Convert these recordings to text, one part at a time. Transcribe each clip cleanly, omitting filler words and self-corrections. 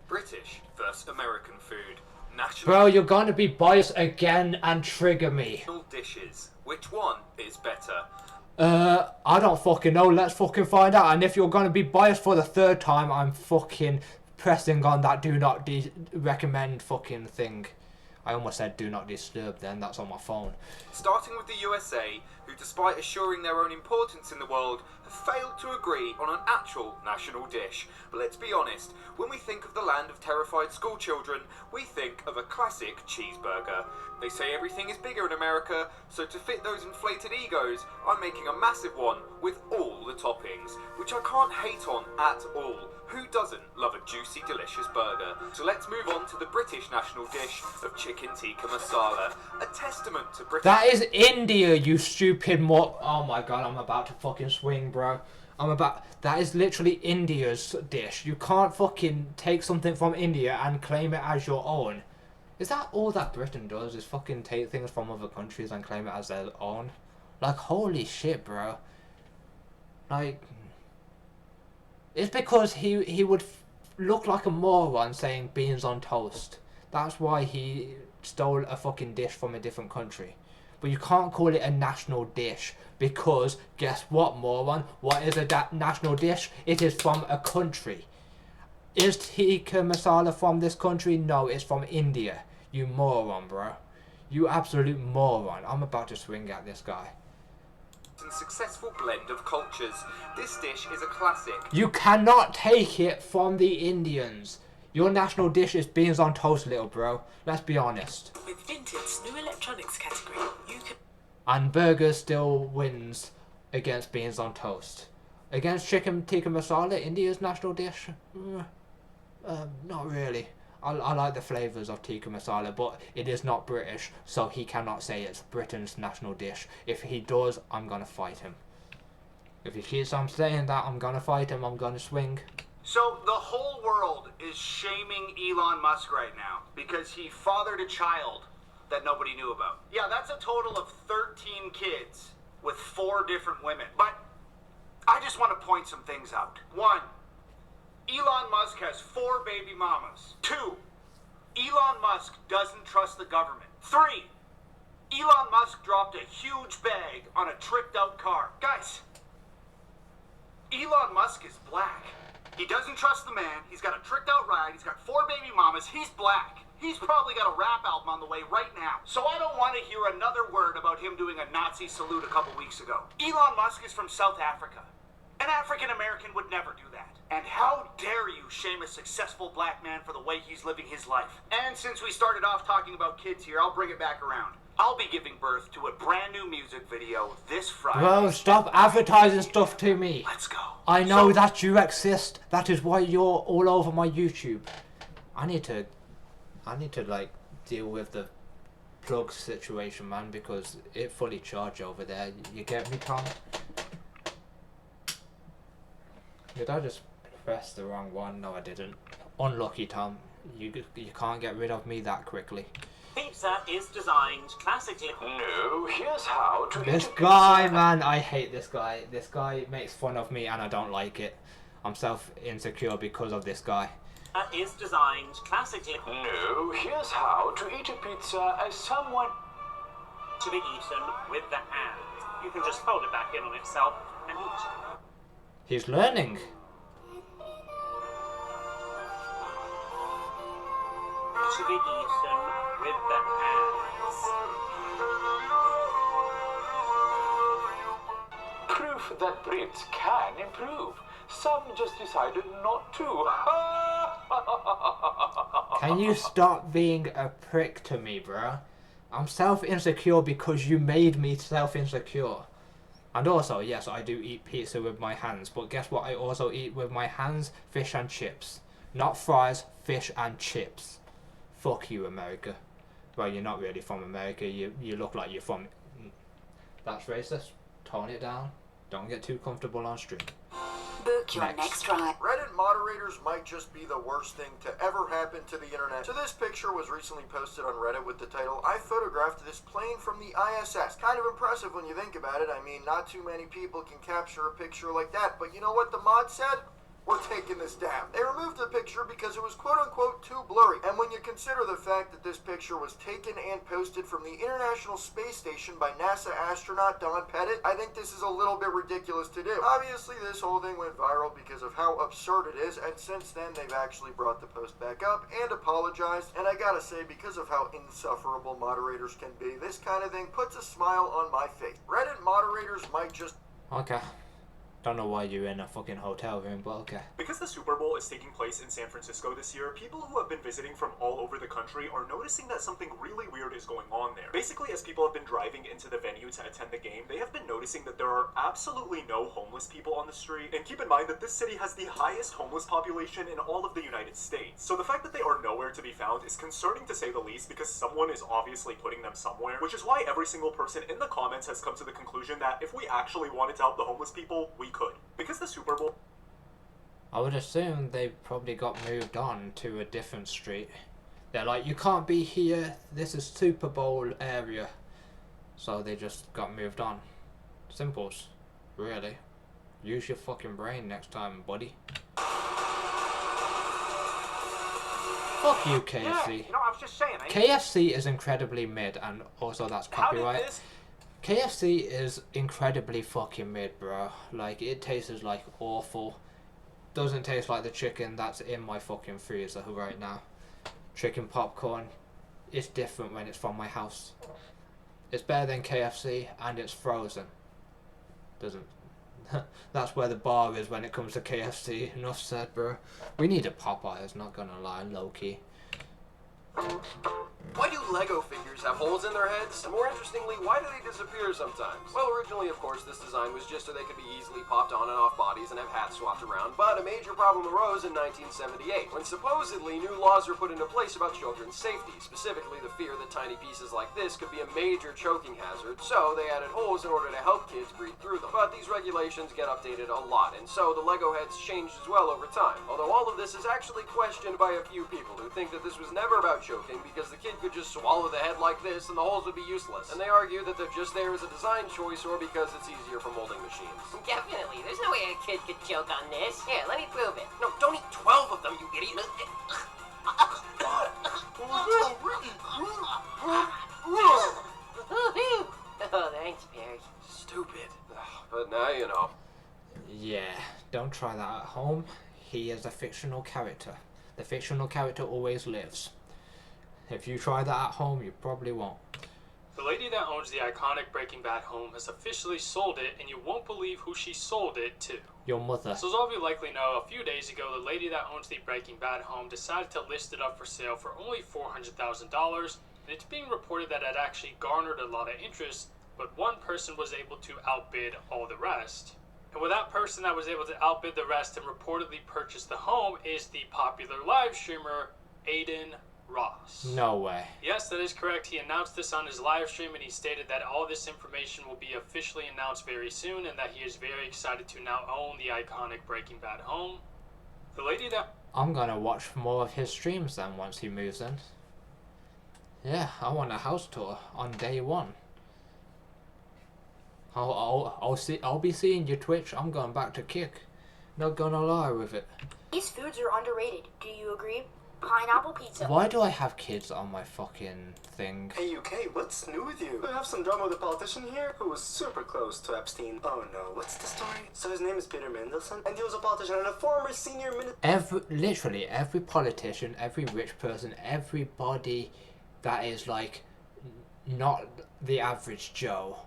British versus American food. National Bro, you're gonna be biased again and trigger me. dishes. Which one is better? I don't fucking know. Let's fucking find out. And if you're gonna be biased for the third time, I'm fucking pressing on that do not recommend fucking thing. I almost said do not disturb then, that's on my phone. Starting with the USA, who despite assuring their own importance in the world, have failed to agree on an actual national dish. But let's be honest, when we think of the land of terrified schoolchildren, we think of a classic cheeseburger. They say everything is bigger in America, so to fit those inflated egos, I'm making a massive one with all the toppings, which I can't hate on at all. Who doesn't love a juicy, delicious burger? So let's move on to the British national dish of chicken tikka masala, a testament to British... That is India, you stupid oh my god, I'm about to fucking swing, bro. That is literally India's dish. You can't fucking take something from India and claim it as your own. Is that all that Britain does, is fucking take things from other countries and claim it as their own? Like, holy shit, bro. Like... It's because he would look like a moron saying beans on toast. That's why he stole a fucking dish from a different country. But you can't call it a national dish because, guess what, moron? What is a national dish? It is from a country. Is tikka masala from this country? No, it's from India. You moron, bro. You absolute moron. I'm about to swing at this guy. And successful blend of cultures. This dish is a classic. You cannot take it from the Indians. Your national dish is beans on toast, little bro. Let's be honest. With Vinted's new electronics category, you can... And burgers still wins against beans on toast. Against chicken tikka masala, India's national dish? Not really. I like the flavours of tikka masala, but it is not British, so he cannot say it's Britain's national dish. If he does, I'm gonna fight him. If he keeps on saying that, I'm gonna fight him, I'm gonna swing. So the whole world is shaming Elon Musk right now because he fathered a child that nobody knew about. Yeah, that's a total of 13 kids with 4 different women. But I just want to point some things out. 1. Elon Musk has 4 baby mamas. 2. Elon Musk doesn't trust the government. 3. Elon Musk dropped a huge bag on a tricked out car. Guys, Elon Musk is black. He doesn't trust the man. He's got a tricked out ride. He's got 4 baby mamas. He's black. He's probably got a rap album on the way right now. So I don't want to hear another word about him doing a Nazi salute a couple weeks ago. Elon Musk is from South Africa. An African American would never do that. And how dare you shame a successful black man for the way he's living his life? And since we started off talking about kids here, I'll bring it back around. I'll be giving birth to a brand new music video this Friday. Bro, stop advertising stuff to me. Let's go. I know that you exist. That is why you're all over my YouTube. I need to like deal with the plug situation, man, because it fully charged over there. You get me, Tom? Did I just press the wrong one? No, I didn't. Unlucky, Tom. You can't get rid of me that quickly. Pizza is designed classically. No, here's how to This eat a guy, pizza. man, I hate this guy. This guy makes fun of me and I don't like it. I'm self-insecure because of this guy. Is designed classically No, here's how to eat a pizza as someone... to be eaten with the hands. You can just fold it back in on itself and eat. He's learning. To be eaten with the hands. Proof that Brits can improve. Some just decided not to. Can you stop being a prick to me, bruh? I'm self-insecure because you made me self-insecure. And also, yes, I do eat pizza with my hands, but guess what I also eat with my hands? Fish and chips. Not fries, fish and chips. Fuck you, America. Well, you're not really from America, you look like you're from... That's racist. Tone it down. Don't get too comfortable on stream. Book your next ride. Reddit moderators might just be the worst thing to ever happen to the internet. So this picture was recently posted on Reddit with the title, "I photographed this plane from the ISS." Kind of impressive when you think about it. I mean, not too many people can capture a picture like that. But you know what the mod said? we're taking this down. They removed the picture because it was quote-unquote too blurry. And when you consider the fact that this picture was taken and posted from the International Space Station by NASA astronaut Don Pettit, I think this is a little bit ridiculous to do. Obviously, this whole thing went viral because of how absurd it is, and since then, they've actually brought the post back up and apologized. And I gotta say, because of how insufferable moderators can be, this kind of thing puts a smile on my face. Reddit moderators might just... Okay. Don't know why you're in a fucking hotel room, but okay. Because the Super Bowl is taking place in San Francisco this year, people who have been visiting from all over the country are noticing that something really weird is going on there. Basically, as people have been driving into the venue to attend the game, they have been noticing that there are absolutely no homeless people on the street. And keep in mind that this city has the highest homeless population in all of the United States. So the fact that they are nowhere to be found is concerning to say the least, because someone is obviously putting them somewhere, which is why every single person in the comments has come to the conclusion that if we actually wanted to help the homeless people, we could. Because the Super Bowl... I would assume they probably got moved on to a different street. They're like, you can't be here, this is Super Bowl area. So they just got moved on. Simples. Really. Use your fucking brain next time, buddy. Fuck you, KFC. Yeah, you know, I was just saying, KFC is incredibly mid, and also that's copyright. KFC is incredibly fucking mid, bro. Like, it tastes like awful. Doesn't taste like the chicken that's in my fucking freezer right now. Chicken popcorn. It's different when it's from my house. It's better than KFC, and it's frozen. Doesn't... That's where the bar is when it comes to KFC. Enough said, bro. We need a Popeyes, not gonna lie, low-key. Why do Lego figures have holes in their heads? And more interestingly, why do they disappear sometimes? Well, originally, of course, this design was just so they could be easily popped on and off bodies and have hats swapped around, but a major problem arose in 1978, when supposedly new laws were put into place about children's safety, specifically the fear that tiny pieces like this could be a major choking hazard, so they added holes in order to help kids breathe through them. But these regulations get updated a lot, and so the Lego heads changed as well over time, although all of this is actually questioned by a few people who think that this was never about choking because the kid could just swallow the head like this and the holes would be useless. And they argue that they're just there as a design choice or because it's easier for molding machines. Definitely. There's no way a kid could choke on this. Here, let me prove it. No, don't eat 12 of them, you idiot! Oh, thanks, Barry. Stupid. But now you know. Yeah, don't try that at home. He is a fictional character. The fictional character always lives. If you try that at home, you probably won't. The lady that owns the iconic Breaking Bad home has officially sold it, and you won't believe who she sold it to. Your mother. So as all of you likely know, a few days ago, the lady that owns the Breaking Bad home decided to list it up for sale for only $400,000, and it's being reported that it actually garnered a lot of interest, but one person was able to outbid all the rest. And with that person that was able to outbid the rest and reportedly purchase the home is the popular live streamer, Aiden Ross. No way. Yes, that is correct. He announced this on his live stream, and he stated that all this information will be officially announced very soon, and that he is very excited to now own the iconic Breaking Bad home. The lady that... I'm gonna watch more of his streams then once he moves in. Yeah, I want a house tour on day one. I'll be seeing your Twitch. I'm going back to Kick. Not gonna lie with it. These foods are underrated. Do you agree? Pineapple pizza. Why do I have kids on my fucking thing? Hey UK, what's new with you? We have some drama with a politician here who was super close to Epstein. Oh no, what's the story? So his name is Peter Mandelson, and he was a politician and a former senior minister. Literally every politician, every rich person, everybody that is like not the average Joe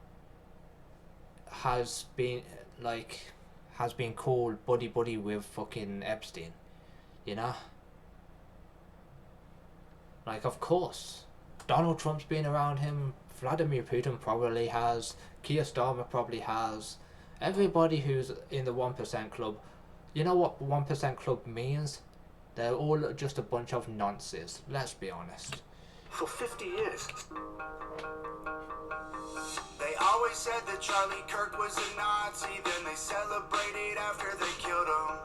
has been called buddy with fucking Epstein, you know? Like, of course. Donald Trump's been around him, Vladimir Putin probably has, Keir Starmer probably has, everybody who's in the 1% club. You know what 1% club means? They're all just a bunch of nonsense, let's be honest. For 50 years. They always said that Charlie Kirk was a Nazi, then they celebrated after they killed him.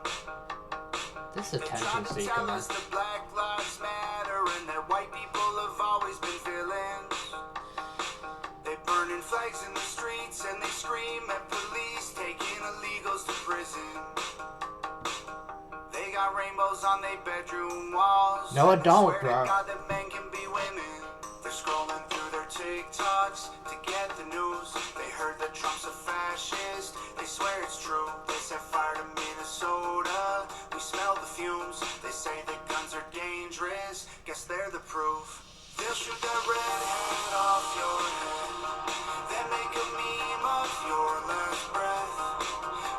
This is attention seeker, man. The Black Lives Matter and that white people have always been villains. They burning flags in the streets and they scream at police, taking illegals to prison. girls on their bedroom walls. No, I don't, Swear bro. to God that men can be women. They're scrolling through their TikToks to get the news. They heard that Trump's a fascist. They swear it's true. They set fire to Minnesota. We smell the fumes. They say that guns are dangerous. Guess they're the proof. They'll shoot that redhead off your head. Then make a meme of your last breath.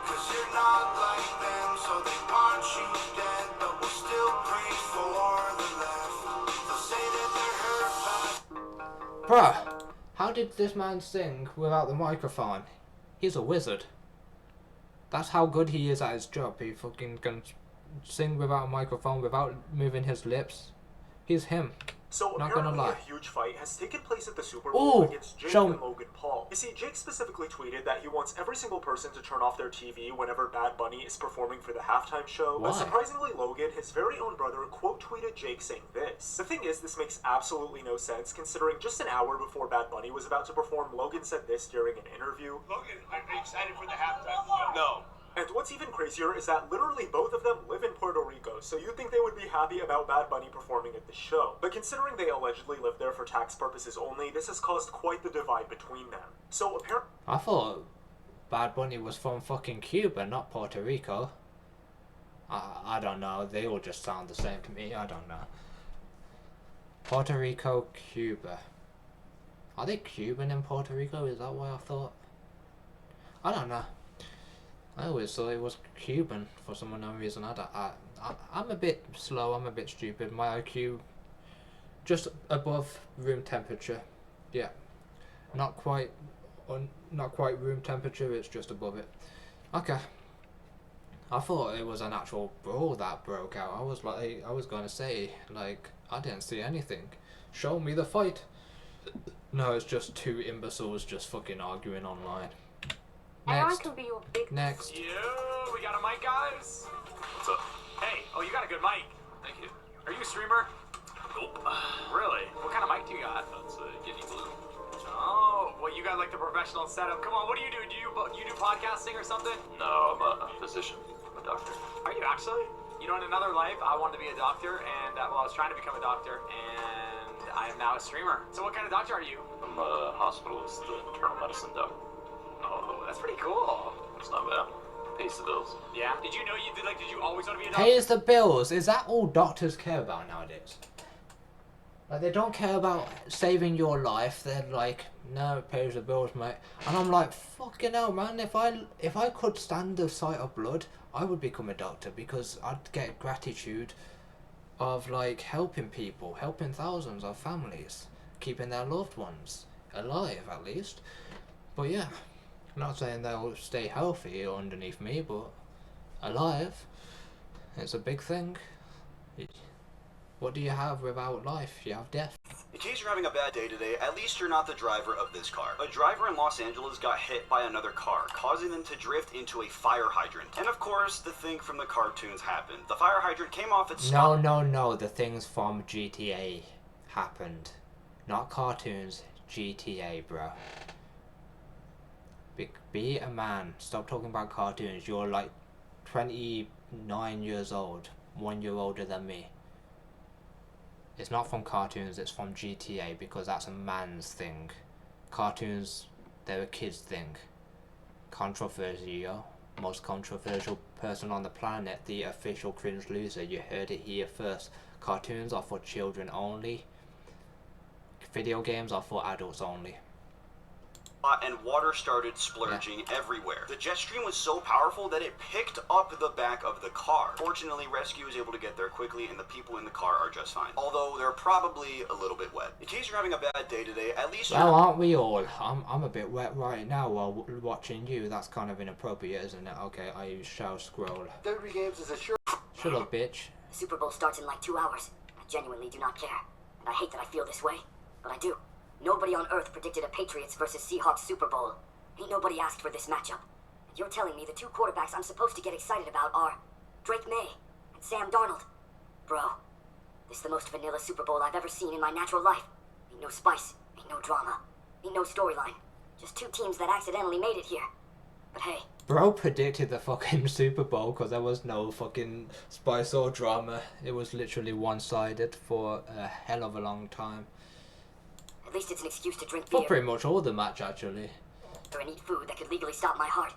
Cause you're not like them, so they want you dead. But we'll still pray for the left. They'll say that they're hurt by... Bruh, how did this man sing without the microphone? He's a wizard. That's how good he is at his job. He fucking can sing without a microphone, without moving his lips. He's him. So Not gonna apparently lie. a huge fight has taken place at the Super Bowl Ooh, against Jake show and me. Logan Paul. You see, Jake specifically tweeted that he wants every single person to turn off their TV whenever Bad Bunny is performing for the halftime show. But Why? surprisingly, Logan, his very own brother, quote tweeted Jake saying this. The thing is, this makes absolutely no sense considering just an hour before Bad Bunny was about to perform, Logan said this during an interview. Logan, are you excited for the halftime show? No. And what's even crazier is that literally both of them live in Puerto Rico, so you'd think they would be happy about Bad Bunny performing at the show. But considering they allegedly live there for tax purposes only, this has caused quite the divide between them. So apparently... I thought Bad Bunny was from fucking Cuba, not Puerto Rico. I don't know. They all just sound the same to me. I don't know. Puerto Rico, Cuba. Are they Cuban in Puerto Rico? Is that what I thought? I don't know. I always thought it was Cuban for some unknown reason. I'm a bit slow. I'm a bit stupid. My IQ just above room temperature. Yeah, not quite room temperature. It's just above it. Okay. I thought it was an actual brawl that broke out. I was gonna say, like, I didn't see anything. Show me the fight. No, it's just two imbeciles just fucking arguing online. Next. can be your big... Next. Yo, we got a mic, guys. What's up? Hey, oh, you got a good mic. Thank you. Are you a streamer? Nope. Really? What kind of mic do you got? That's a Guinea Blue. Oh, well, you got like the professional setup. Come on, what do you do? Do you do podcasting or something? No, I'm a physician. I'm a doctor. Are you actually? You know, in another life, I wanted to be a doctor, and well, I was trying to become a doctor, and I am now a streamer. So, what kind of doctor are you? I'm a hospitalist, the internal medicine doc. Oh, that's pretty cool. It's not bad. Pays the bills. Yeah. Did you know did you always want to be a doctor? Pays the bills. Is that all doctors care about nowadays? Like, they don't care about saving your life. They're like, no, it pays the bills, mate. And I'm like, fucking hell, man. If I could stand the sight of blood, I would become a doctor because I'd get gratitude of like helping people, helping thousands of families, keeping their loved ones alive at least. But yeah. I'm not saying they'll stay healthy underneath me, but alive, it's a big thing. What do you have without life? You have death. In case you're having a bad day today, at least you're not the driver of this car. A driver in Los Angeles got hit by another car, causing them to drift into a fire hydrant. And of course, the thing from the cartoons happened. The fire hydrant came off its stop. No, the things from GTA happened. Not cartoons, GTA, bro. Be a man. Stop talking about cartoons. You're like 29 years old. 1 year older than me. It's not from cartoons, it's from GTA because that's a man's thing. Cartoons, they're a kid's thing. Controversial. Most controversial person on the planet, the official cringe loser. You heard it here first. Cartoons are for children only. Video games are for adults only. And water started splurging everywhere. The jet stream was so powerful that it picked up the back of the car. Fortunately, rescue was able to get there quickly, and the people in the car are just fine. Although they're probably a little bit wet. In case you're having a bad day today, at least well, aren't we all? I'm a bit wet right now while watching you. That's kind of inappropriate, isn't it? Okay, I shall scroll. Derby Games is a sure. Shut up, bitch. The Super Bowl starts in like 2 hours. I genuinely do not care. And I hate that I feel this way, but I do. Nobody on Earth predicted a Patriots versus Seahawks Super Bowl. Ain't nobody asked for this matchup. And you're telling me the two quarterbacks I'm supposed to get excited about are Drake May and Sam Darnold. Bro, this is the most vanilla Super Bowl I've ever seen in my natural life. Ain't no spice, ain't no drama, ain't no storyline. Just two teams that accidentally made it here. But hey, Bro predicted the fucking Super Bowl because there was no fucking spice or drama. It was literally one-sided for a hell of a long time. At least it's an excuse to drink For beer pretty much all the match, actually. or and eat food that could legally stop my heart.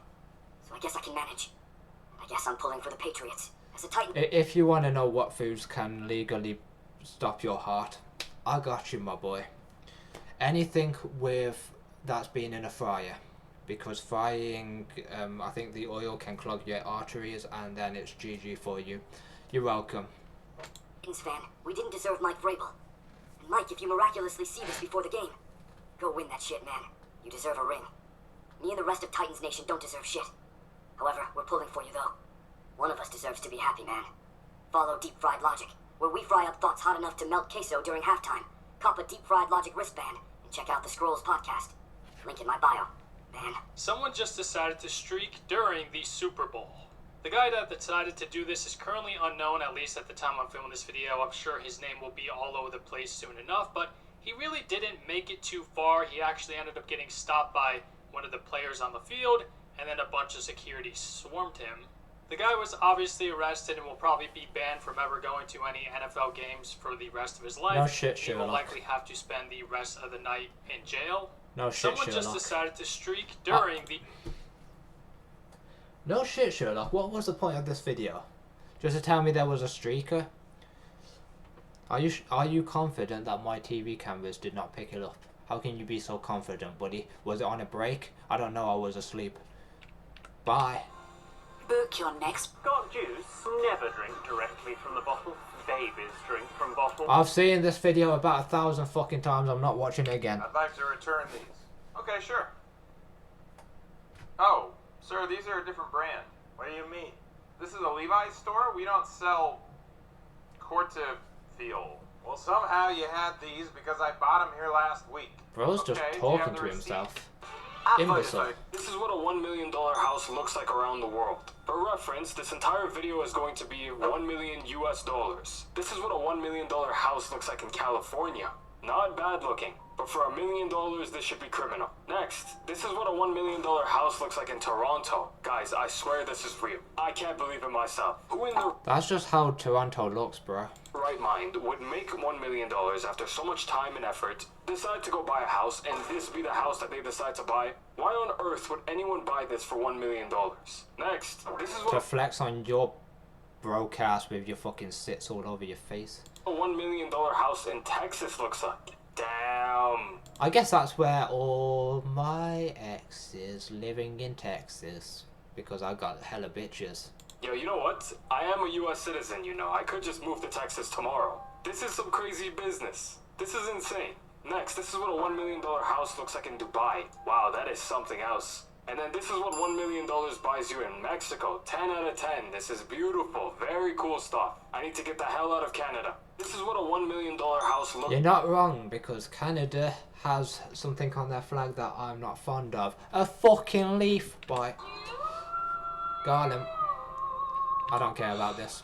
So I guess I can manage. I guess I'm pulling for the Patriots. As a Titan... If you want to know what foods can legally stop your heart, I got you, my boy. Anything with that's been in a fryer. Because frying, I think the oil can clog your arteries and then it's GG for you. You're welcome. Titans fan, we didn't deserve Mike Vrabel. And Mike, if you miraculously see this before the game, go win that shit, man. You deserve a ring. Me and the rest of Titans Nation don't deserve shit. However, we're pulling for you, though. One of us deserves to be happy, man. Follow Deep Fried Logic, where we fry up thoughts hot enough to melt queso during halftime. Cop a Deep Fried Logic wristband, and check out the Scrolls podcast. Link in my bio. Man. Someone just decided to streak during the Super Bowl. The guy that decided to do this is currently unknown, at least at the time I'm filming this video. I'm sure his name will be all over the place soon enough, but he really didn't make it too far. He actually ended up getting stopped by one of the players on the field, and then a bunch of security swarmed him. The guy was obviously arrested and will probably be banned from ever going to any NFL games for the rest of his life. No shit, He will Sherlock. likely have to spend the rest of the night in jail. No shit, Someone just Sherlock. decided to streak during the... No shit, Sherlock. What was the point of this video? Just to tell me there was a streaker? Are you confident that my TV cameras did not pick it up? How can you be so confident, buddy? Was it on a break? I don't know. I was asleep. Bye. Book your next... Got juice? Never drink directly from the bottle. Babies drink from bottles. I've seen this video about 1,000 fucking times. I'm not watching it again. I'd like to return these. Okay, sure. Oh, sir, these are a different brand. What do you mean? This is a Levi's store? We don't sell Cortefil. Well, somehow you had these because I bought them here last week. Bro's just Okay, do you talking have the to receipt? himself. Imbecile. This is what a $1 million house looks like around the world. For reference, this entire video is going to be $1 million US. This is what a $1 million house looks like in California. Not bad looking, but for $1 million, this should be criminal. Next, this is what a $1 million house looks like in Toronto. Guys, I swear this is real. I can't believe it myself. Who in the That's just how Toronto looks, bro. right mind would make $1 million after so much time and effort, decide to go buy a house, and this be the house that they decide to buy? Why on earth would anyone buy this for $1 million? Next, this is To what flex on your broadcast with your fucking sits all over your face. a $1 million house in Texas looks like. Damn. I guess that's where all my exes living in Texas. Because I got hella bitches. Yo, you know what? I am a US citizen, you know. I could just move to Texas tomorrow. This is some crazy business. This is insane. Next, this is what a $1 million house looks like in Dubai. Wow, that is something else. And then this is what $1 million buys you in Mexico. 10 out of 10. This is beautiful. Very cool stuff. I need to get the hell out of Canada. This is what a $1 million house looks You're not wrong, because Canada has something on their flag that I'm not fond of. A fucking leaf, boy. Got him. I don't care about this.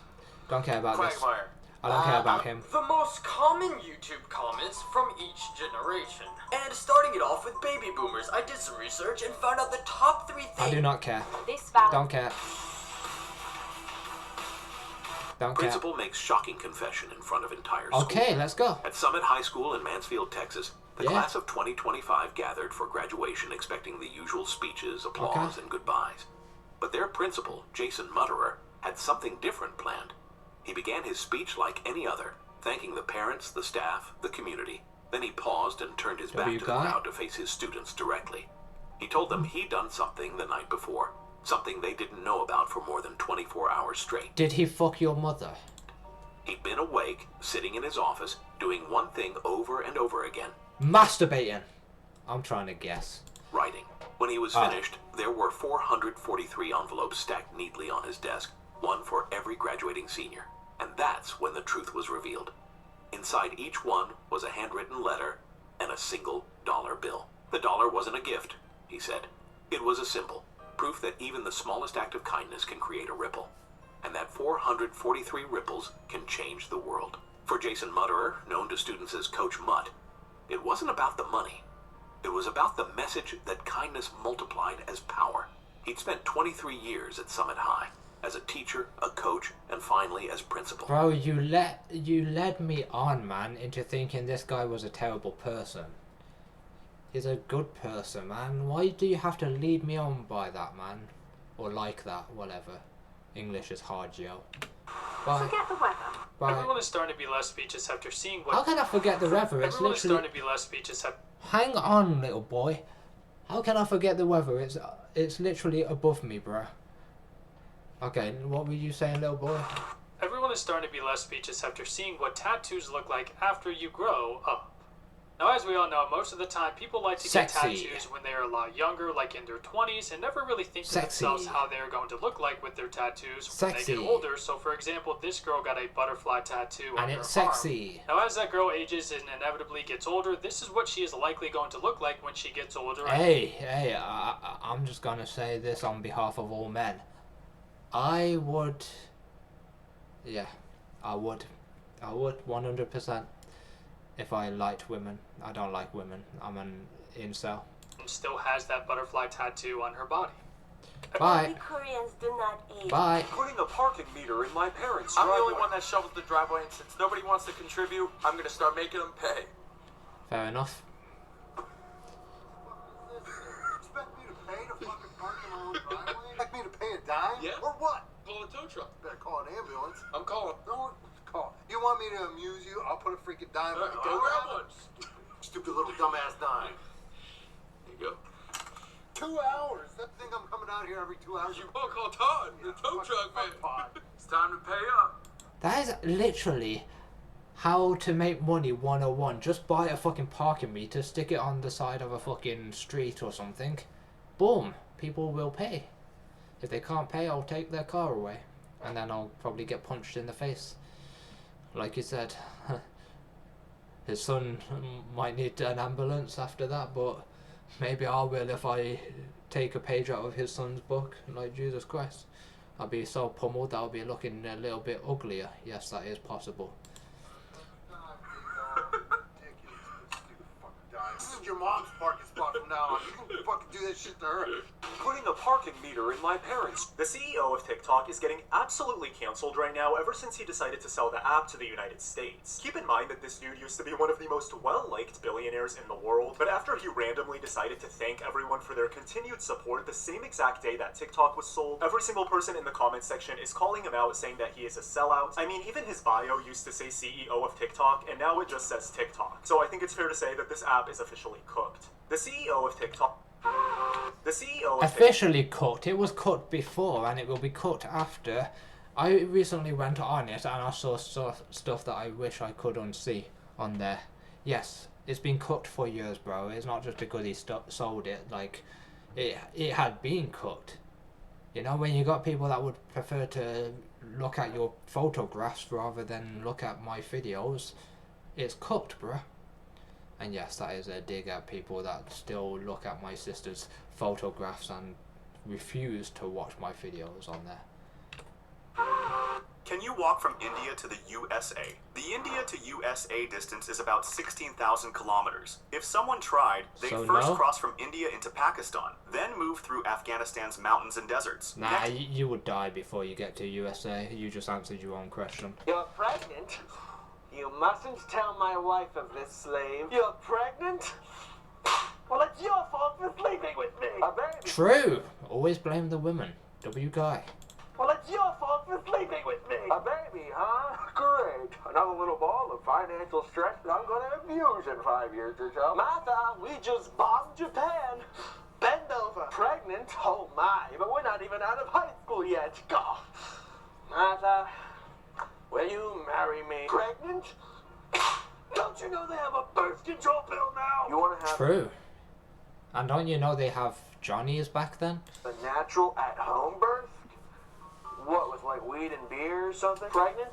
Don't care about this. Quagmire. I don't care about him. The most common YouTube comments from each generation. And starting it off with baby boomers, I did some research and found out the top 3 things. I do not care. This battle. Don't care. Don't care. Principal makes shocking confession in front of entire school. Okay, let's go. At Summit High School in Mansfield, Texas, the Yeah. class of 2025 gathered for graduation expecting the usual speeches, applause, Okay. and goodbyes. But their principal, Jason Mutterer, had something different planned. He began his speech like any other, thanking the parents, the staff, the community. Then he paused and turned his back to the guy? crowd to face his students directly. He told them he'd done something the night before, something they didn't know about for more than 24 hours straight. Did he fuck your mother? He'd been awake, sitting in his office, doing one thing over and over again, Masturbating. I'm trying to guess. writing. When he was Ah. finished, there were 443 envelopes stacked neatly on his desk, one for every graduating senior. And that's when the truth was revealed. Inside each one was a handwritten letter and a single dollar bill. The dollar wasn't a gift, he said. It was a symbol, proof that even the smallest act of kindness can create a ripple. And that 443 ripples can change the world. For Jason Mutterer, known to students as Coach Mutt, it wasn't about the money. It was about the message that kindness multiplied as power. He'd spent 23 years at Summit High, as a teacher, a coach, and finally as principal. Bro, you led me on, man, into thinking this guy was a terrible person. He's a good person, man. Why do you have to lead me on by that, man? Or like that, whatever. English is hard, yo. Bye. Forget the weather. Bye. Everyone is starting to be less speechless after seeing what... How can I forget the weather? It's Everyone is literally... starting to be less speechless after... Hang on, little boy. How can I forget the weather? It's literally above me, bro. Okay, what were you saying, little boy? Everyone is starting to be less speechless after seeing what tattoos look like after you grow up. Now, as we all know, most of the time people like to get tattoos when they are a lot younger, like in their 20s, and never really think to themselves how they're going to look like with their tattoos when they get older. So, for example, this girl got a butterfly tattoo on her arm. Now, as that girl ages and inevitably gets older, this is what she is likely going to look like when she gets older. Hey, I'm just gonna say this on behalf of all men. I would 100%. If I liked women. I don't like women. I'm an incel. Still has that butterfly tattoo on her body. Bye. Koreans do not eat. Bye. Putting a parking meter in my parents' I'm the driveway. only one that shovels the driveway, and since nobody wants to contribute, I'm gonna start making them pay. Fair enough. Expect me to pay to fucking park in my own driveway? Expect me to pay a dime? Yeah. Or what? Call a tow truck. Better call an ambulance. I'm calling. Don't call. You want me to amuse you? I'll put a freaking dime in the Go grab one. Stupid little dumbass dime. There you go. 2 hours? That thing I'm coming out here every 2 hours? You won't call Todd, the tow truck man. It's time to pay up. That is literally how to make money 101. Just buy a fucking parking meter, stick it on the side of a fucking street or something. Boom. People will pay. If they can't pay, I'll take their car away. And then I'll probably get punched in the face. Like you said. His son might need an ambulance after that, but maybe I will if I take a page out of his son's book. Like, Jesus Christ. I'll be so pummeled that I'll be looking a little bit uglier. Yes, that is possible. This is your mom's parking spot from now on. You can fucking do that shit to her. Putting a parking meter in my parents. The CEO of TikTok is getting absolutely cancelled right now ever since he decided to sell the app to the United States. Keep in mind that this dude used to be one of the most well-liked billionaires in the world, but after he randomly decided to thank everyone for their continued support the same exact day that TikTok was sold, every single person in the comments section is calling him out, saying that he is a sellout. I mean, even his bio used to say CEO of TikTok, and now it just says TikTok. So I think it's fair to say that this app is officially cooked. The CEO of TikTok... Officially cooked. It was cooked before and it will be cooked after. I recently went on it and I saw stuff that I wish I could unsee on there. Yes, it's been cooked for years, bro. It's not just because he sold it. Like, it had been cooked. You know, when you got people that would prefer to look at your photographs rather than look at my videos, it's cooked, bro. And yes, that is a dig at people that still look at my sister's photographs and refuse to watch my videos on there. Can you walk from India to the USA? The India to USA distance is about 16,000 kilometers. If someone tried, they'd first cross from India into Pakistan, then move through Afghanistan's mountains and deserts. Nah, you would die before you get to USA. You just answered your own question. You're pregnant? You mustn't tell my wife of this, slave. You're pregnant? Well, it's your fault for sleeping with me. A baby. True. Always blame the women. W guy. Well, it's your fault for sleeping with me. A baby, huh? Great. Another little ball of financial stress that I'm going to abuse in 5 years or so. Martha, we just bombed Japan. Bend over. Pregnant? Oh, my. But we're not even out of high school yet. Go. Martha, will you marry me? Pregnant? Don't you know they have a birth control pill now? You want to have True. And don't you know they have Johnny's back then? a natural at-home birth? What, with like weed and beer or something? Pregnant?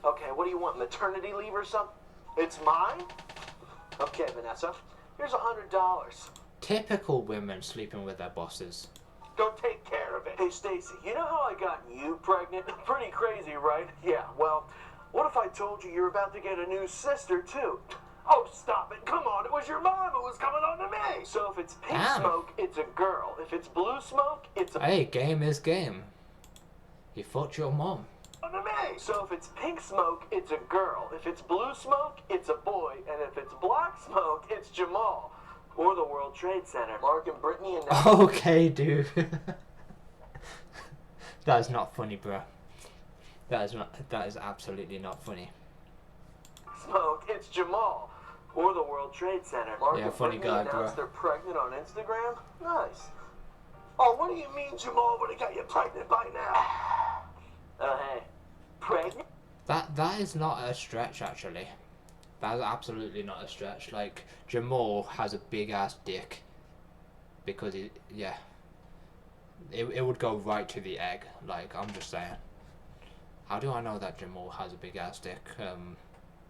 Okay, what do you want, maternity leave or something? It's mine? Okay, Vanessa, here's $100. Typical women sleeping with their bosses. Go take care of it. Hey, Stacy, you know how I got you pregnant? Pretty crazy, right? Yeah, well, what if I told you you're about to get a new sister, too? Oh, stop it. Come on. It was your mom who was coming on to me. So if it's pink Damn. smoke, it's a girl. If it's blue smoke, it's a... Hey, game is game. You fucked your mom. on to me. So if it's pink smoke, it's a girl. If it's blue smoke, it's a boy. And if it's black smoke, it's Jamal. Or the World Trade Center. Mark and Brittany and... Okay, dude. That is not funny, bro. That is absolutely not funny. Smoke, it's Jamal. Or the World Trade Center. Mark Yeah, and funny Brittany guy, announced bro. they're pregnant on Instagram? Nice. Oh, what do you mean Jamal would have got you pregnant by now? Oh, hey. Pregnant? That is not a stretch, actually. That is absolutely not a stretch. Like, Jamal has a big ass dick. Because he, yeah. It would go right to the egg. Like, I'm just saying. How do I know that Jamal has a big ass dick?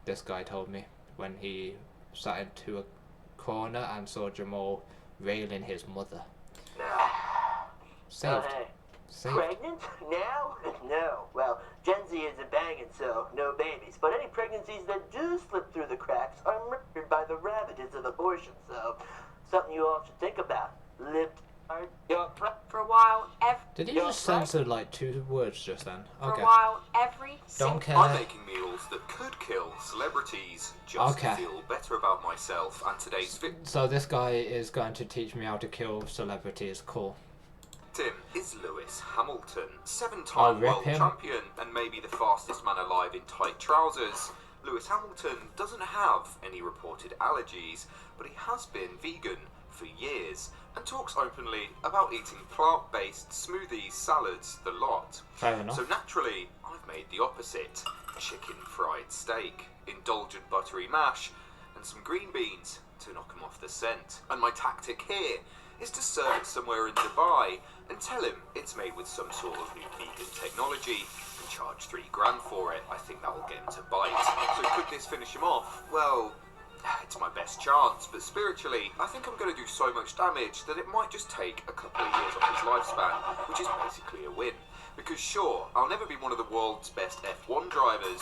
This guy told me when he sat into a corner and saw Jamal railing his mother. Saved. Oh, hey. Saved. Pregnant? Now? No. Well, Gen Z isn't banging, so no babies. But any pregnancies that do slip through the cracks are murdered by the ravages of abortion, so something you all should think about. Lived hard. For a while, Did he just censor like 2 words just then? For Okay. a while, every Don't care. I'm making meals that could kill celebrities just Okay. to feel better about myself, and today's So this guy is going to teach me how to kill celebrities. Cool. victim is Lewis Hamilton, I'll 7-time rip world him. champion and maybe the fastest man alive in tight trousers. Lewis Hamilton doesn't have any reported allergies, but he has been vegan for years and talks openly about eating plant-based smoothies, salads, the lot. Fair enough. So naturally, I've made the opposite. Chicken fried steak, indulgent buttery mash, and some green beans to knock him off the scent. And my tactic here is to serve it somewhere in Dubai and tell him it's made with some sort of new vegan technology and charge $3 for it. I think that will get him to bite. So could this finish him off? Well, it's my best chance, but spiritually, I think I'm going to do so much damage that it might just take a couple of years off his lifespan, which is basically a win. Because sure, I'll never be one of the world's best F1 drivers,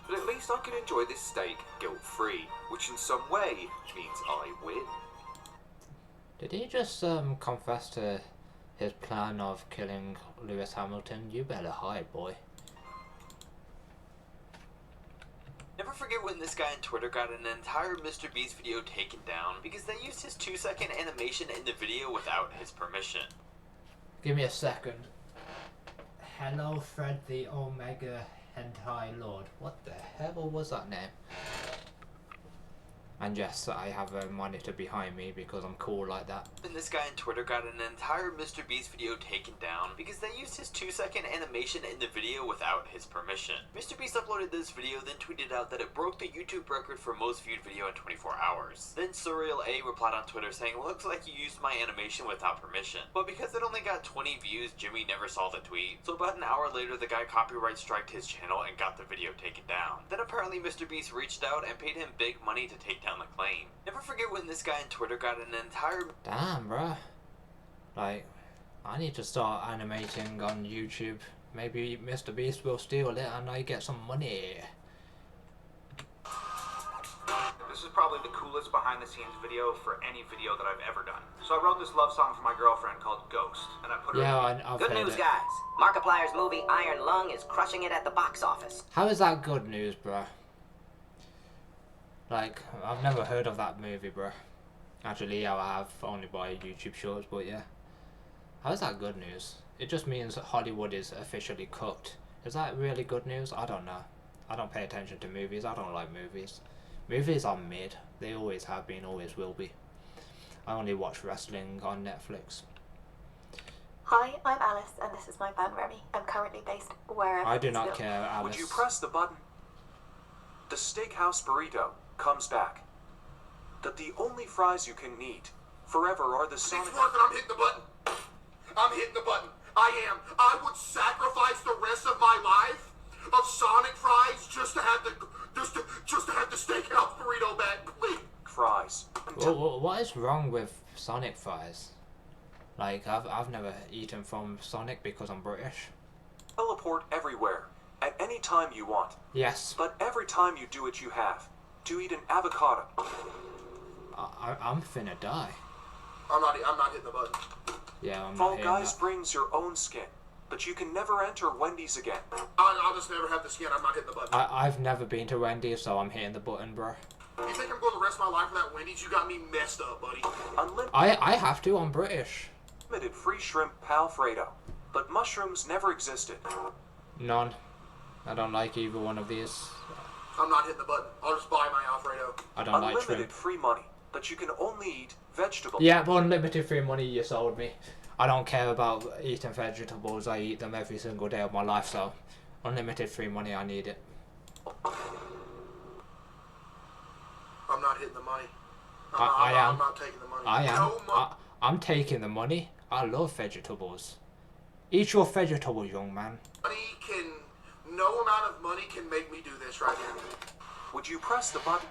but at least I can enjoy this steak guilt-free, which in some way means I win. Did he just confess to his plan of killing Lewis Hamilton? You better hide, boy. Never forget when this guy on Twitter got an entire Mr. Beast video taken down because they used his 2-second animation in the video without his permission. Give me a second. Hello, Fred the Omega Hentai Lord. What the hell was that name? And yes, I have a monitor behind me because I'm cool like that. And this guy on Twitter got an entire Mr. Beast video taken down because they used his 2-second animation in the video without his permission. Mr. Beast uploaded this video, then tweeted out that it broke the YouTube record for most viewed video in 24 hours. Then Surreal A replied on Twitter saying, "Looks like you used my animation without permission." But because it only got 20 views, Jimmy never saw the tweet. So about an hour later, the guy copyright striked his channel and got the video taken down. Then apparently Mr. Beast reached out and paid him big money to take down the claim. Never forget when this guy on Twitter got an entire... Damn, bruh. Like, I need to start animating on YouTube. Maybe Mr. Beast will steal it and I get some money. This is probably the coolest behind-the-scenes video for any video that I've ever done. So I wrote this love song for my girlfriend called Ghost, and I put her Yeah, I've Good heard news, it. guys. Markiplier's movie Iron Lung is crushing it at the box office. How is that good news, bruh? Like, I've never heard of that movie, bruh. Actually, yeah, I have, only by YouTube Shorts, but yeah. How is that good news? It just means that Hollywood is officially cooked. Is that really good news? I don't know. I don't pay attention to movies. I don't like movies. Movies are mid. They always have been, always will be. I only watch wrestling on Netflix. Hi, I'm Alice, and this is my band Remy. I'm currently based wherever. I do it's not built. care, Alice. Would you press the button? The steakhouse burrito comes back. That the only fries you can eat forever are the Sonic... It's worth it, I'm hitting the button. I'm hitting the button. I am. I would sacrifice the rest of my life of Sonic fries just to have the steakhouse burrito back, please. Fries. What is wrong with Sonic fries? Like, I've never eaten from Sonic because I'm British. Teleport everywhere, at any time you want. Yes. But every time you do it, you have to eat an avocado. I'm finna die. I'm not hitting the button. Yeah, I'm not Fall hitting Guys that. brings your own skin, but you can never enter Wendy's again. I'll just never have the skin. I'm not hitting the button. I've never been to Wendy's, so I'm hitting the button, bro. You think I'm going the rest of my life without Wendy's? You got me messed up, buddy. I have to. I'm British. Unlimited free shrimp Palfredo, but mushrooms never existed. None. I don't like either one of these. I'm not hitting the button. I'll just buy my Alfredo. I don't like Unlimited shrimp. free money, but you can only eat vegetables. Yeah, but unlimited free money, you sold me. I don't care about eating vegetables. I eat them every single day of my life, so unlimited free money, I need it. I'm not hitting the money. I am. I'm not taking the money. I am. No I'm taking the money. I love vegetables. Eat your vegetables, young man. No amount of money can make me do this right here. Would you press the button?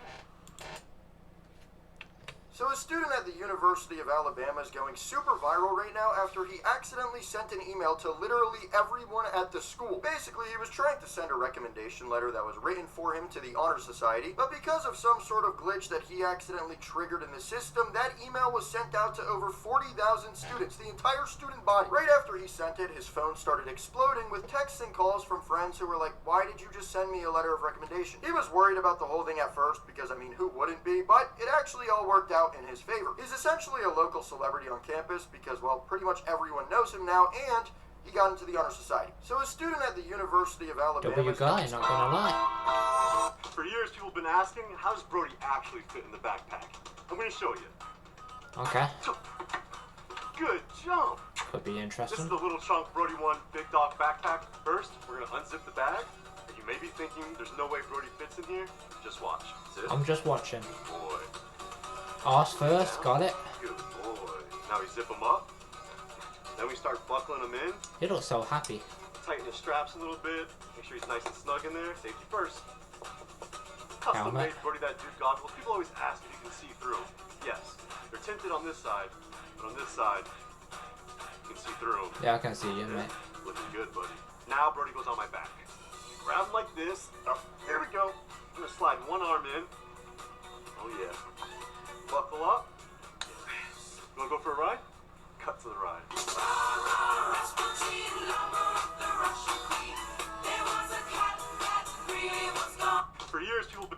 So a student at the University of Alabama is going super viral right now after he accidentally sent an email to literally everyone at the school. Basically, he was trying to send a recommendation letter that was written for him to the Honor Society, but because of some sort of glitch that he accidentally triggered in the system, that email was sent out to over 40,000 students, the entire student body. Right after he sent it, his phone started exploding with texts and calls from friends who were like, "Why did you just send me a letter of recommendation?" He was worried about the whole thing at first because, I mean, who wouldn't be? But it actually all worked out in his favor. He's essentially a local celebrity on campus because, well, pretty much everyone knows him now, and he got into the Honor Society. So a student at the University of Alabama... W guy, not gonna lie. For years, people have been asking, how does Brody actually fit in the backpack? I'm going to show you. Okay. Good jump. Could be This interesting. is the little chunk Brody won Big Dog backpack. First, we're going to unzip the bag. And you may be thinking, there's no way Brody fits in here. Just watch. I'm just watching. Boy. Arse first, got it. Good boy. Now we zip him up. Then we start buckling him in. He looks so happy. Tighten his straps a little bit. Make sure he's nice and snug in there. Safety first. Custom made Brody that dude goggles. People always ask if you can see through them. Yes. They're tinted on this side, but on this side, you can see through them. Yeah, I can see you, mate. Looking good, buddy. Now Brody goes on my back. Grab him like this. Oh, here we go. I'm gonna slide one arm in. Oh yeah. Buckle up. You wanna go for a ride? Cut to the ride. For years, people.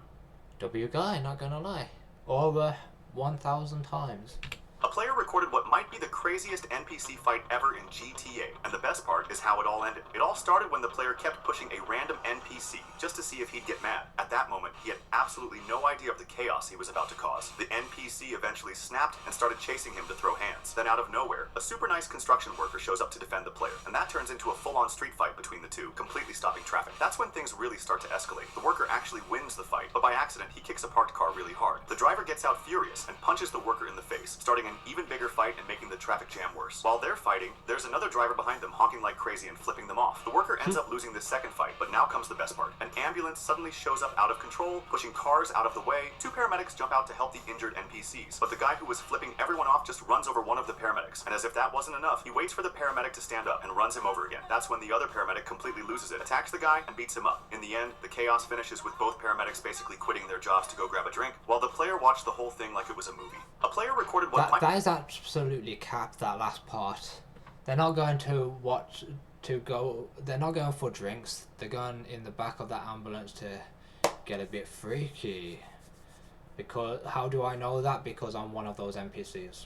W guy, not gonna lie. Over 1,000 times. A player recorded what might be the craziest NPC fight ever in GTA, and the best part is how it all ended. It all started when the player kept pushing a random NPC just to see if he'd get mad. At that moment, he had absolutely no idea of the chaos he was about to cause. The NPC eventually snapped and started chasing him to throw hands. Then out of nowhere, a super nice construction worker shows up to defend the player, and that turns into a full-on street fight between the two, completely stopping traffic. That's when things really start to escalate. The worker actually wins the fight, but by accident, he kicks a parked car really hard. The driver gets out furious and punches the worker in the face, starting an even bigger fight and making the traffic jam worse. While they're fighting, there's another driver behind them honking like crazy and flipping them off. The worker ends up losing the second fight, but now comes the best part. An ambulance suddenly shows up out of control, pushing cars out of the way. Two paramedics jump out to help the injured NPCs, but the guy who was flipping everyone off just runs over one of the paramedics, and as if that wasn't enough, he waits for the paramedic to stand up and runs him over again. That's when the other paramedic completely loses it, attacks the guy, and beats him up. In the end, the chaos finishes with both paramedics basically quitting their jobs to go grab a drink, while the player watched the whole thing like it was a movie. A player recorded what That is absolutely capped, that last part. They're not going to watch they're not going for drinks. They're going in the back of that ambulance to get a bit freaky. Because how do I know that? Because I'm one of those NPCs.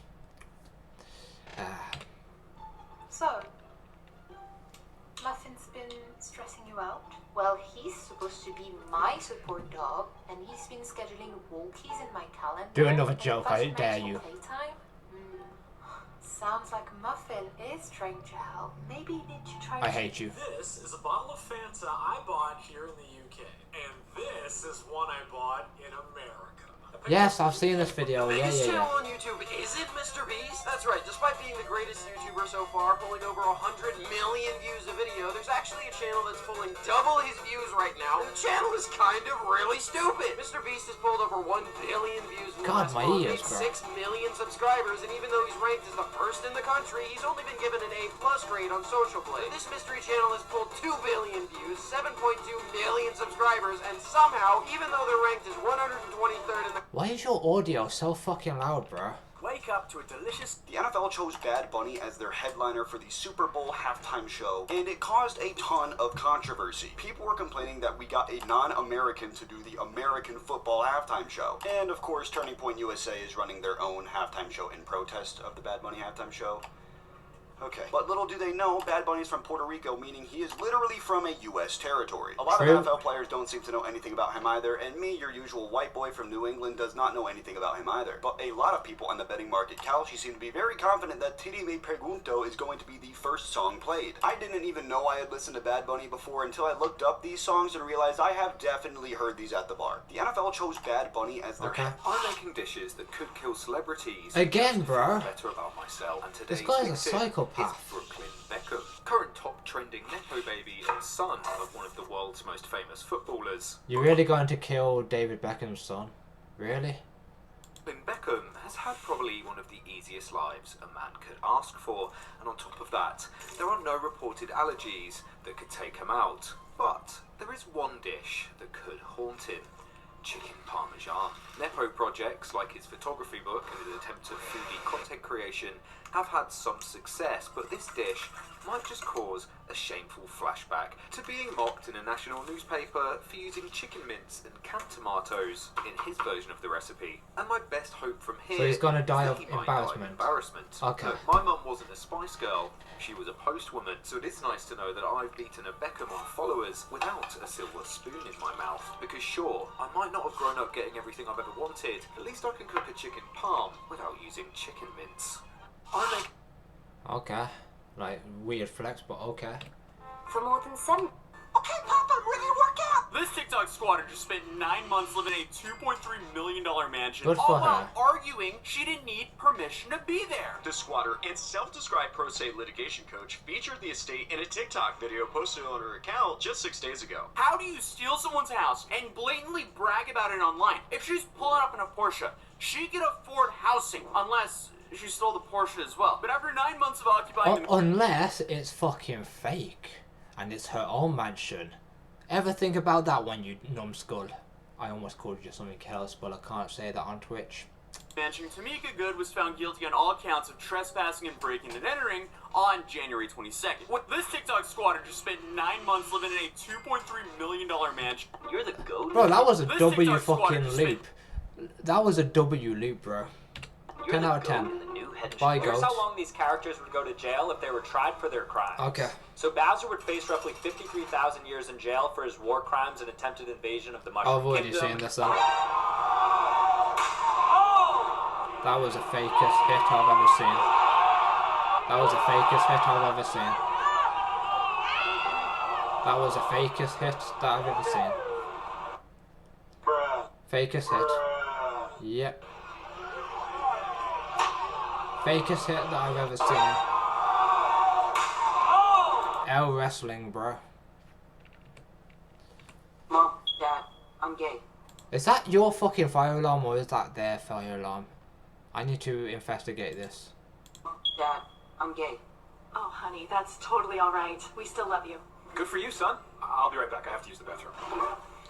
So, Muffin's been stressing you out? Well, he's supposed to be my support dog, and he's been scheduling walkies in my calendar. Do another joke, I dare you. Playtime? Sounds like Muffin is trying to help. Maybe you need to try I hate you. This is a bottle of Fanta I bought here in the UK. And this is one I bought in America. Yes, I've seen this video. Yeah, Biggest yeah, channel yeah. on YouTube, is it Mr. Beast? That's right, despite being the greatest YouTuber so far, pulling over 100 million views a video, there's actually a channel that's pulling double his views right now, and the channel is kind of really stupid. Mr. Beast has pulled over 1 billion views in the God, last my month, ears, made bro. 6 million subscribers, and even though he's ranked as the first in the country, he's only been given an A+ grade on Social Blade. This mystery channel has pulled 2 billion views, 7.2 million subscribers, and somehow, even though they're ranked as 125 is your audio so fucking loud, bro? Wake up to a delicious... The NFL chose Bad Bunny as their headliner for the Super Bowl halftime show, and it caused a ton of controversy. People were complaining that we got a non-American to do the American football halftime show. And of course, Turning Point USA is running their own halftime show in protest of the Bad Bunny halftime show. Okay. But little do they know, Bad Bunny's from Puerto Rico, meaning he is literally from a U.S. territory. A lot of NFL players don't seem to know anything about him either, and me, your usual white boy from New England, does not know anything about him either. But a lot of people on the betting market, Calci, seem to be very confident that Tiri Me Pregunto is going to be the first song played. I didn't even know I had listened to Bad Bunny before until I looked up these songs and realized I have definitely heard these at the bar. The NFL chose Bad Bunny as their... I'm making dishes that could kill celebrities. Again, bro. Better about myself. And This today's guy's a victim psychopath. is Brooklyn Beckham, current top trending nepo baby and son of one of the world's most famous footballers. You're really going to kill David Beckham's son? Really? Brooklyn Beckham has had probably one of the easiest lives a man could ask for, and on top of that, there are no reported allergies that could take him out. But there is one dish that could haunt him. Chicken Parmesan. Nepo projects like his photography book and his attempt at foodie content creation have had some success, but this dish might just cause a shameful flashback to being mocked in a national newspaper for using chicken mince and canned tomatoes in his version of the recipe. And my best hope from here So he's gonna die is of that he might die embarrassment. Okay. Look, my mum wasn't a Spice Girl, she was a postwoman, so it is nice to know that I've beaten a Beckham on followers without a silver spoon in my mouth. Because sure, I might not have grown up getting everything I've ever wanted, at least I can cook a chicken parm without using chicken mince. Okay. Like, weird flex, but okay. For more than 7. Okay, Pop, I'm ready to work out! This TikTok squatter just spent 9 months living in a $2.3 million mansion, Good for all while her. arguing she didn't need permission to be there. The squatter and self-described pro se litigation coach featured the estate in a TikTok video posted on her account just 6 days ago. How do you steal someone's house and blatantly brag about it online? If she's pulling up in a Porsche, she can afford housing, unless she stole the Porsche as well. But after 9 months of occupying the... Unless it's fucking fake. And it's her own mansion. Ever think about that when you numbskull? I almost called you something else, but I can't say that on Twitch. mansion, Tamika Good was found guilty on all counts of trespassing and breaking and entering on January 22nd. This TikTok squatter just spent 9 months living in a $2.3 million mansion. You're the goat? Bro, that was a This W TikTok squatter fucking just loop. That was a W loop, bro. 10 out of 10. Bye, Here's goat. how long these characters would go to jail if they were tried for their crimes. Okay. So Bowser would face roughly 53,000 years in jail for his war crimes and attempted invasion of the Mushroom I'll avoid you Kingdom. saying this, though. That was the fakest hit I've ever seen. That was the fakest hit I've ever seen. That was the fakest hit that I've ever seen. Fakest hit. Yep. Fakest hit that I've ever seen. L wrestling, bro. Mom, Dad, I'm gay. Is that your fucking fire alarm or is that their fire alarm? I need to investigate this. Dad, I'm gay. Oh, honey, that's totally all right. We still love you. Good for you, son. I'll be right back. I have to use the bathroom.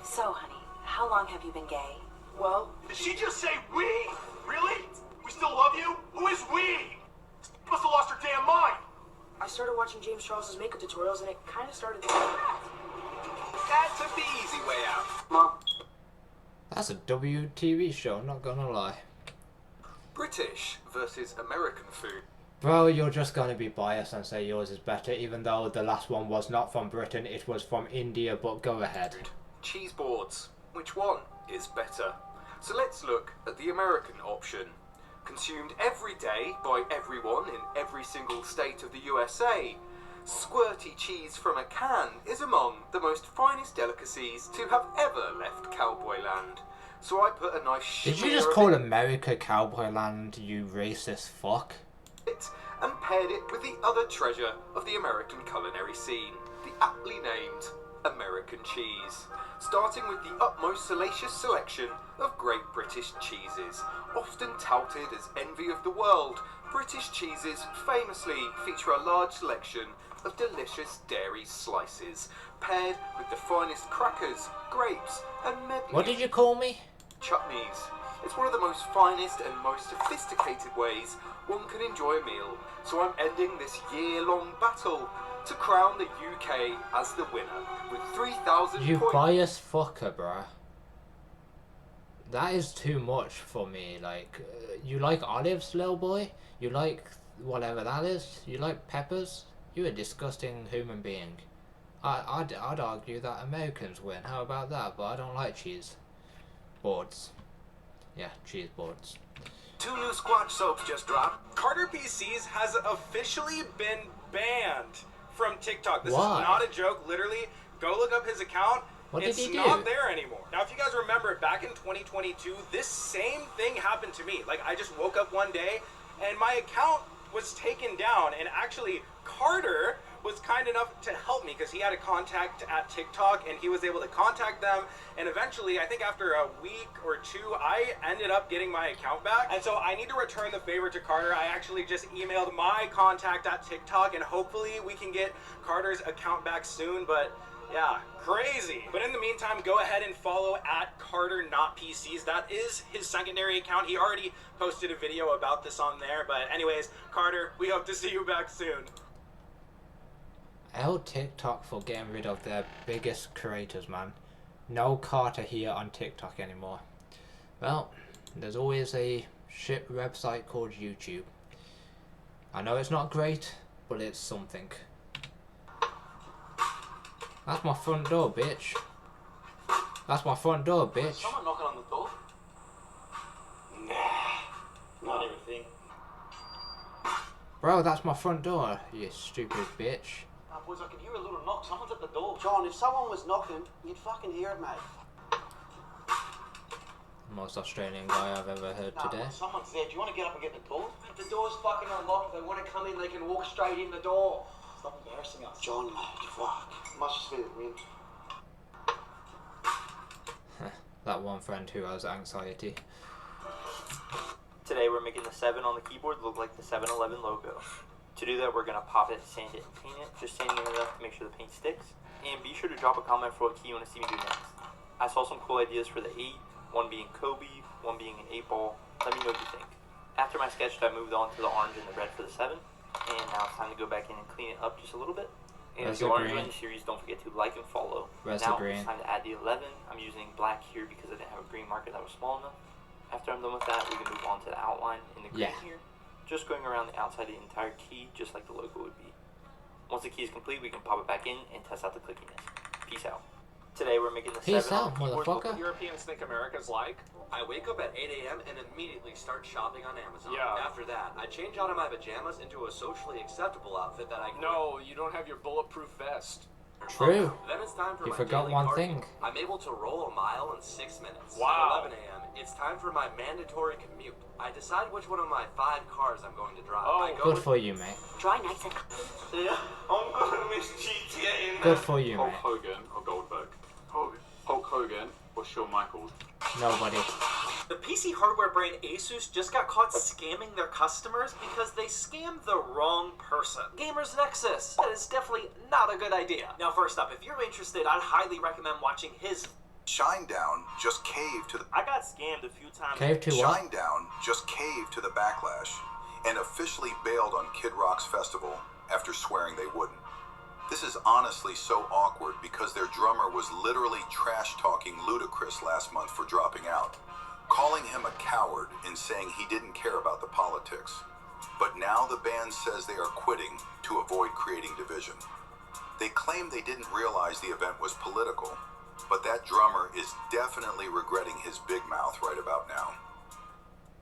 So, honey, how long have you been gay? Well, did she just say we? Really? We still love you? Who is we? Must have lost her damn mind. I started watching James Charles's makeup tutorials and it kind of started. That took the easy way out. Mom. That's a WTV show, not gonna lie. British versus American food. Bro, you're just gonna be biased and say yours is better, even though the last one was not from Britain, it was from India, but go ahead. Cheese boards. Which one is better? So let's look at the American option. Consumed every day by everyone in every single state of the USA. Squirty cheese from a can is among the most finest delicacies to have ever left cowboy land. So I put a nice Did you smear just of call America Cowboy Land, you racist fuck? it and paired it with the other treasure of the American culinary scene, the aptly named American cheese. Starting with the utmost salacious selection of great British cheeses, often touted as envy of the world, British cheeses famously feature a large selection of delicious dairy slices, paired with the finest crackers, grapes, and medley What did you call me? chutneys. It's one of the most finest and most sophisticated ways one can enjoy a meal, so I'm ending this year-long battle to crown the UK as the winner with 3,000 You points. biased fucker, bruh. That is too much for me. Like, you like olives, little boy? You like whatever that is? You like peppers? You're a disgusting human being. I'd argue that Americans win. How about that? But I don't like cheese boards. Yeah, cheese boards. 2 new Squatch soaps just dropped. Carter PCs has officially been banned from TikTok. This Why? is not a joke. Literally, go look up his account. What did It's he do? not there anymore. Now, if you guys remember, back in 2022, this same thing happened to me. Like, I just woke up one day, and my account was taken down. And actually, Carter was kind enough to help me because he had a contact at TikTok, and he was able to contact them. And eventually, I think after a week or two, I ended up getting my account back. And so I need to return the favor to Carter. I actually just emailed my contact at TikTok, and hopefully we can get Carter's account back soon. But yeah, crazy. But in the meantime, go ahead and follow at Carter Not PCs. That is his secondary account. He already posted a video about this on there. But anyways, Carter, we hope to see you back soon. Hell TikTok for getting rid of their biggest creators, man. No Carter here on TikTok anymore. Well, there's always a shit website called YouTube. I know it's not great, but it's something. That's my front door, bitch. That's my front door, bitch. Someone knocking on the door? Nah, not everything. Bro, that's my front door, you stupid bitch. Boys, I can hear a little knock. Someone's at the door. John, if someone was knocking, you'd fucking hear it, mate. Most Australian guy I've ever heard today. Someone's there. Do you want to get up and get the door? The door's fucking unlocked. If they want to come in, they can walk straight in the door. Stop embarrassing us. John, mate, fuck. Must just be the wind. That one friend who has anxiety. Today we're making the 7 on the keyboard look like the 7-Eleven logo. To do that, we're going to pop it, sand it, and paint it. Just sanding it enough to make sure the paint sticks. And be sure to drop a comment for what key you want to see me do next. I saw some cool ideas for the 8, one being Kobe, one being an 8 ball. Let me know what you think. After my sketch, I moved on to the orange and the red for the 7. And now it's time to go back in and clean it up just a little bit. And if you are enjoying the series, don't forget to like and follow. Now it's time to add the 11. I'm using black here because I didn't have a green marker that was small enough. After I'm done with that, we can move on to the outline in the green here. Just going around the outside of the entire key, just like the logo would be. Once the key is complete, we can pop it back in and test out the clickiness. Peace out. Today we're making the 7 on the keyboard. Motherfucker. Europeans think America's like? I wake up at 8 a.m. and immediately start shopping on Amazon. Yeah. After that, I change out of my pajamas into a socially acceptable outfit that I can No, you don't have your bulletproof vest. True. Then it's time for You my forgot daily one cardio. thing. I'm able to roll a mile in 6 minutes. Wow. At 11 a.m., it's time for my mandatory commute. I decide which one of my 5 cars I'm going to drive. I go Good with for you, mate. Dry nice and... Yeah, I'm gonna miss GTA. Good for you, Hulk mate. Hogan or Goldberg? Hulk Hogan or Shawn Michaels? Nobody. The PC hardware brand Asus just got caught scamming their customers because they scammed the wrong person. Gamers Nexus. That is definitely not a good idea. Now, first up, if you're interested, I'd highly recommend watching his... Shinedown just caved to the... I got scammed a few times. Cave to what? Shinedown just caved to the backlash and officially bailed on Kid Rock's festival after swearing they wouldn't. This is honestly so awkward because their drummer was literally trash-talking Ludacris last month for dropping out, calling him a coward and saying he didn't care about the politics. But now the band says they are quitting to avoid creating division. They claim they didn't realize the event was political, but that drummer is definitely regretting his big mouth right about now.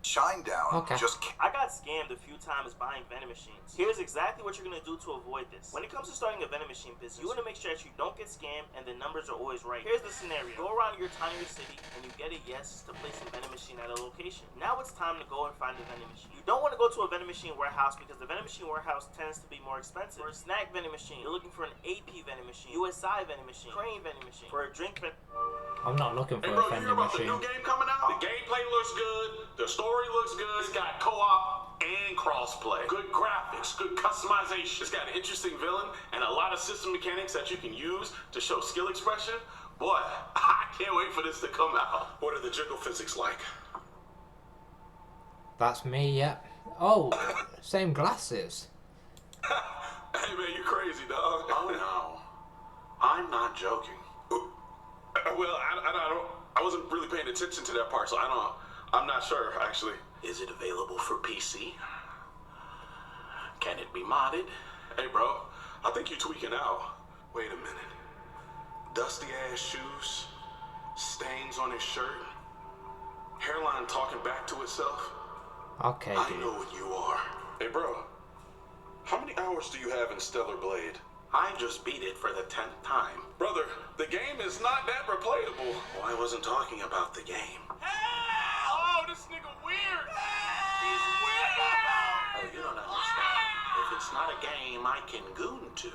Shinedown just... I got scammed a few times buying vending machines. Here's exactly what you're going to do to avoid this. When it comes to starting a vending machine business, you want to make sure that you don't get scammed and the numbers are always right. Here's the scenario. Go around your tinier city and you get a yes to place a vending machine at a location. Now it's time to go and find a vending machine. You don't want to go to a vending machine warehouse because the vending machine warehouse tends to be more expensive. For a snack vending machine, you're looking for an AP vending machine, USI vending machine, Crane vending machine. For a drink vending... I'm not looking for Hey a bro, you hear vending about machine. the new game coming out? The gameplay looks good, the story looks good, it's got co-op and cross-play. Good graphics, good customization. It's got an interesting villain and a lot of system mechanics that you can use to show skill expression. Boy, I can't wait for this to come out. What are the jiggle physics like? That's me, yeah. Oh, same glasses. Hey man, you crazy, dog. Oh no, I'm not joking. Well, I wasn't really paying attention to that part, so I'm not sure actually. Is it available for PC? Can it be modded? Hey bro, I think you're tweaking out. Wait a minute. Dusty ass shoes, stains on his shirt, hairline talking back to itself. Okay, I dude. know what you are. Hey bro, how many hours do you have in Stellar Blade? I just beat it for the 10th time. Brother, the game is not that replayable. Oh, I wasn't talking about the game. Oh, this nigga weird. He's weird. Oh, you don't understand. If it's not a game I can goon to,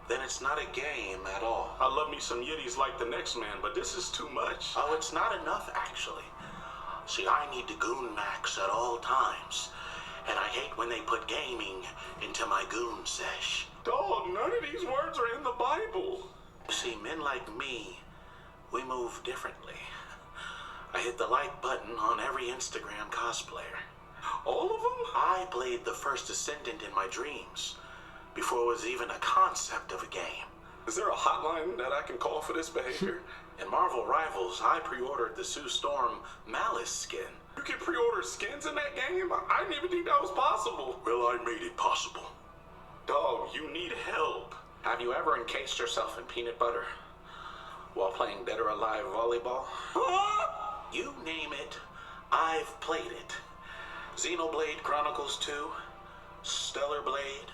then it's not a game at all. I love me some Yiddies like the next man, but this is too much. Oh, it's not enough, actually. See, I need to goon max at all times. And I hate when they put gaming into my goon sesh. Dog, none of these words are in the Bible. See, men like me, we move differently. I hit the like button on every Instagram cosplayer. All of them? I played the first Ascendant in my dreams, before it was even a concept of a game. Is there a hotline that I can call for this behavior? In Marvel Rivals, I pre-ordered the Sue Storm Malice skin. You can pre-order skins in that game? I didn't even think that was possible. Well, I made it possible. Dog, you need help. Have you ever encased yourself in peanut butter while playing Dead or Alive volleyball? You name it, I've played it. Xenoblade Chronicles 2, Stellar Blade,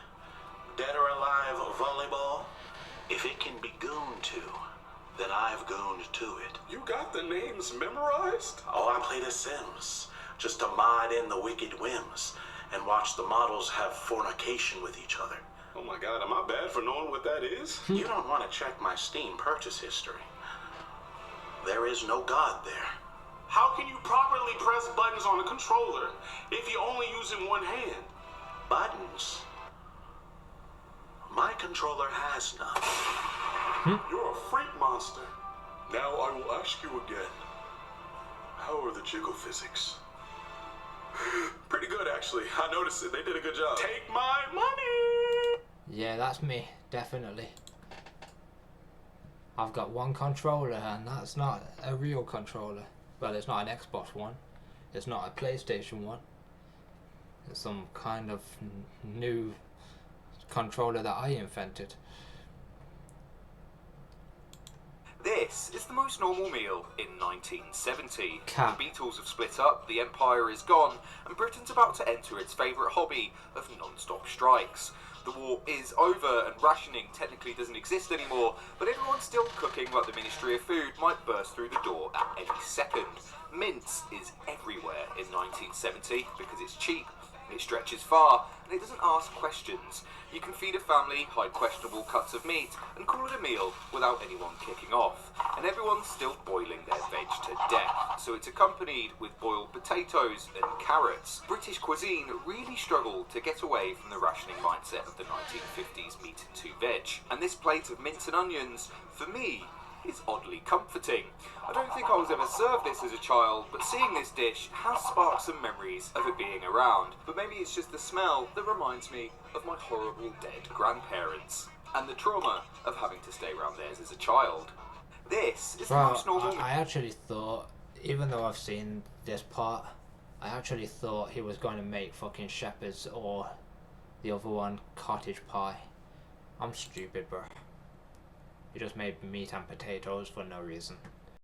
Dead or Alive volleyball. If it can be gooned to, then I've gooned to it. You got the names memorized? Oh, I play The Sims, just to mod in the wicked whims and watch the models have fornication with each other. Oh my god, am I bad for knowing what that is? You don't want to check my Steam purchase history. There is no God there. How can you properly press buttons on a controller if you're only using one hand? Buttons? My controller has none. You're a freak monster. Now I will ask you again. How are the jiggle physics? Pretty good, actually. I noticed it. They did a good job. Take my money! Yeah, that's me, definitely. I've got one controller, and that's not a real controller. Well, it's not an Xbox One. It's not a PlayStation One. It's some kind of new controller that I invented. This is the most normal meal in 1970. Cat. The Beatles have split up, the Empire is gone, and Britain's about to enter its favourite hobby of non-stop strikes. The war is over and rationing technically doesn't exist anymore, but everyone's still cooking like the Ministry of Food might burst through the door at any second. Mince is everywhere in 1970 because it's cheap, it stretches far, and it doesn't ask questions. You can feed a family high questionable cuts of meat and call it a meal without anyone kicking off. And everyone's still boiling their veg to death, so it's accompanied with boiled potatoes and carrots. British cuisine really struggled to get away from the rationing mindset of the 1950s meat and two veg. And this plate of mince and onions, for me, is oddly comforting. I don't think I was ever served this as a child, but seeing this dish has sparked some memories of it being around. But maybe it's just the smell that reminds me of my horrible dead grandparents and the trauma of having to stay around theirs as a child. This is the most normal... I actually thought, even though I've seen this part, I actually thought he was going to make fucking Shepherd's or the other one, cottage pie. I'm stupid, bro. He just made meat and potatoes for no reason.